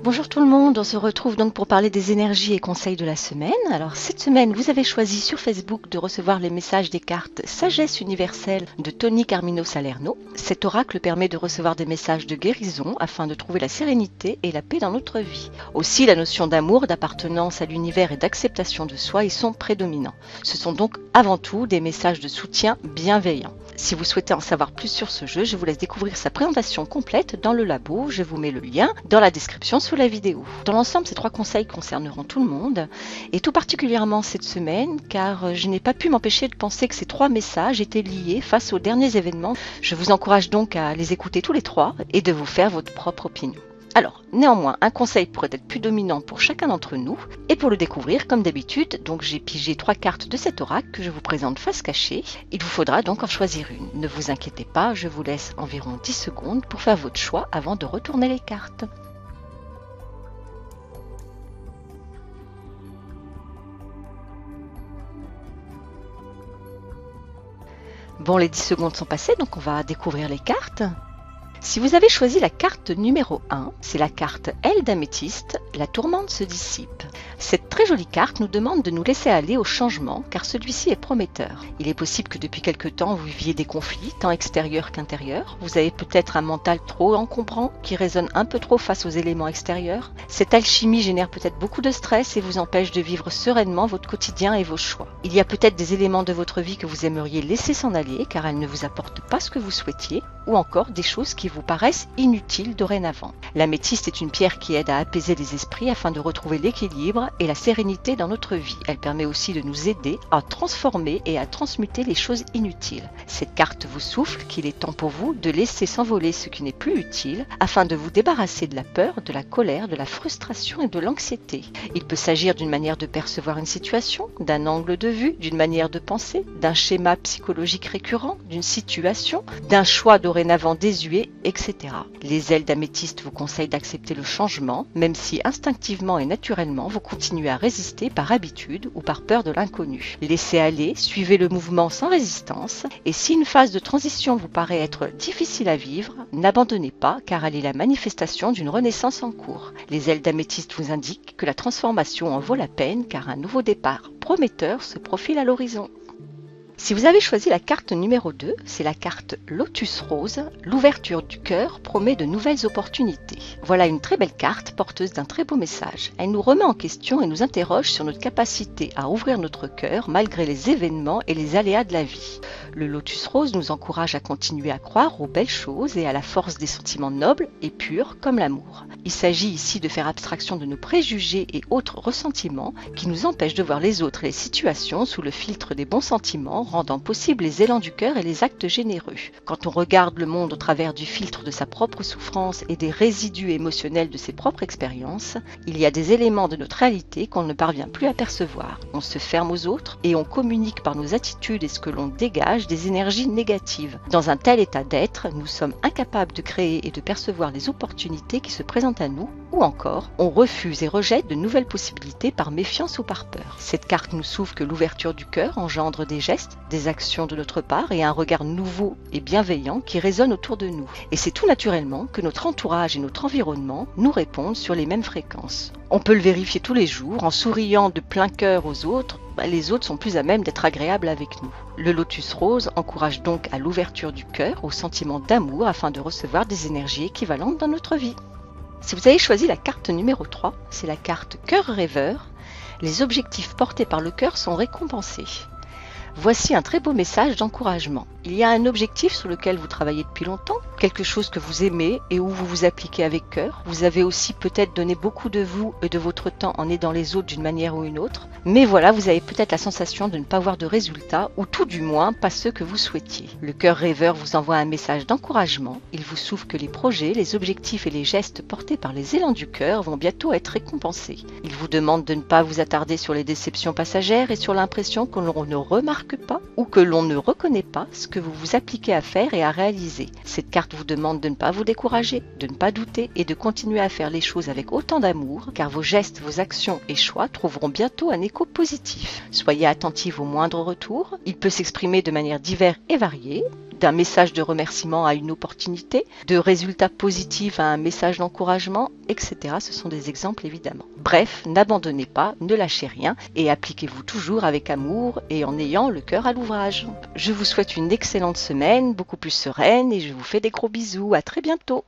Bonjour tout le monde, on se retrouve donc pour parler des énergies et conseils de la semaine. Alors cette semaine, vous avez choisi sur Facebook de recevoir les messages des cartes Sagesse universelle de Tony Carmino Salerno. Cet oracle permet de recevoir des messages de guérison afin de trouver la sérénité et la paix dans notre vie. Aussi, la notion d'amour, d'appartenance à l'univers et d'acceptation de soi y sont prédominants. Ce sont donc avant tout des messages de soutien bienveillants. Si vous souhaitez en savoir plus sur ce jeu, je vous laisse découvrir sa présentation complète dans le labo. Je vous mets le lien dans la description sous la vidéo. Dans l'ensemble, ces 3 conseils concerneront tout le monde, et tout particulièrement cette semaine, car je n'ai pas pu m'empêcher de penser que ces 3 messages étaient liés face aux derniers événements. Je vous encourage donc à les écouter tous les 3 et de vous faire votre propre opinion. Alors, néanmoins, un conseil pourrait être plus dominant pour chacun d'entre nous, et pour le découvrir, comme d'habitude, donc j'ai pigé 3 cartes de cet oracle que je vous présente face cachée. Il vous faudra donc en choisir une. Ne vous inquiétez pas, je vous laisse environ 10 secondes pour faire votre choix avant de retourner les cartes. Bon, les 10 secondes sont passées, donc on va découvrir les cartes. Si vous avez choisi la carte numéro 1, c'est la carte L d'améthyste, la tourmente se dissipe. Cette très jolie carte nous demande de nous laisser aller au changement car celui-ci est prometteur. Il est possible que depuis quelque temps vous viviez des conflits, tant extérieurs qu'intérieurs. Vous avez peut-être un mental trop encombrant qui résonne un peu trop face aux éléments extérieurs. Cette alchimie génère peut-être beaucoup de stress et vous empêche de vivre sereinement votre quotidien et vos choix. Il y a peut-être des éléments de votre vie que vous aimeriez laisser s'en aller car elles ne vous apportent pas ce que vous souhaitiez, ou encore des choses qui vous paraissent inutiles dorénavant. L'améthyste est une pierre qui aide à apaiser les esprits afin de retrouver l'équilibre et la sérénité dans notre vie. Elle permet aussi de nous aider à transformer et à transmuter les choses inutiles. Cette carte vous souffle qu'il est temps pour vous de laisser s'envoler ce qui n'est plus utile afin de vous débarrasser de la peur, de la colère, de la frustration et de l'anxiété. Il peut s'agir d'une manière de percevoir une situation, d'un angle de vue, d'une manière de penser, d'un schéma psychologique récurrent, d'une situation, d'un choix dorénavant désuet, etc. Les ailes d'améthyste vous conseillent d'accepter le changement, même si instinctivement et naturellement vous continuez à résister par habitude ou par peur de l'inconnu. Laissez aller, suivez le mouvement sans résistance, et si une phase de transition vous paraît être difficile à vivre, n'abandonnez pas car elle est la manifestation d'une renaissance en cours. Les ailes d'améthyste vous indiquent que la transformation en vaut la peine car un nouveau départ prometteur se profile à l'horizon. Si vous avez choisi la carte numéro 2, c'est la carte Lotus Rose. L'ouverture du cœur promet de nouvelles opportunités. Voilà une très belle carte porteuse d'un très beau message. Elle nous remet en question et nous interroge sur notre capacité à ouvrir notre cœur malgré les événements et les aléas de la vie. Le Lotus Rose nous encourage à continuer à croire aux belles choses et à la force des sentiments nobles et purs comme l'amour. Il s'agit ici de faire abstraction de nos préjugés et autres ressentiments qui nous empêchent de voir les autres et les situations sous le filtre des bons sentiments, rendant possible les élans du cœur et les actes généreux. Quand on regarde le monde au travers du filtre de sa propre souffrance et des résidus émotionnels de ses propres expériences, il y a des éléments de notre réalité qu'on ne parvient plus à percevoir. On se ferme aux autres et on communique par nos attitudes et ce que l'on dégage des énergies négatives. Dans un tel état d'être, nous sommes incapables de créer et de percevoir les opportunités qui se présentent à nous, ou encore, on refuse et rejette de nouvelles possibilités par méfiance ou par peur. Cette carte nous souffle que l'ouverture du cœur engendre des gestes, des actions de notre part et un regard nouveau et bienveillant qui résonne autour de nous. Et c'est tout naturellement que notre entourage et notre environnement nous répondent sur les mêmes fréquences. On peut le vérifier tous les jours en souriant de plein cœur aux autres. Les autres sont plus à même d'être agréables avec nous. Le Lotus Rose encourage donc à l'ouverture du cœur, au sentiment d'amour afin de recevoir des énergies équivalentes dans notre vie. Si vous avez choisi la carte numéro 3, c'est la carte Cœur rêveur. Les objectifs portés par le cœur sont récompensés. Voici un très beau message d'encouragement. Il y a un objectif sur lequel vous travaillez depuis longtemps, quelque chose que vous aimez et où vous vous appliquez avec cœur. Vous avez aussi peut-être donné beaucoup de vous et de votre temps en aidant les autres d'une manière ou une autre. Mais voilà, vous avez peut-être la sensation de ne pas voir de résultats, ou tout du moins pas ceux que vous souhaitiez. Le cœur rêveur vous envoie un message d'encouragement. Il vous souffle que les projets, les objectifs et les gestes portés par les élans du cœur vont bientôt être récompensés. Il vous demande de ne pas vous attarder sur les déceptions passagères et sur l'impression que l'on ne remarque pas ou que l'on ne reconnaît pas ce que vous vous appliquez à faire et à réaliser. Cette carte vous demande de ne pas vous décourager, de ne pas douter et de continuer à faire les choses avec autant d'amour, car vos gestes, vos actions et choix trouveront bientôt un écho positif. Soyez attentifs aux moindres retours. Il peut s'exprimer de manière diverse et variée. d'un message de remerciement à une opportunité, de résultats positifs à un message d'encouragement, etc. Ce sont des exemples évidemment. Bref, n'abandonnez pas, ne lâchez rien et appliquez-vous toujours avec amour et en ayant le cœur à l'ouvrage. Je vous souhaite une excellente semaine, beaucoup plus sereine et je vous fais des gros bisous. À très bientôt.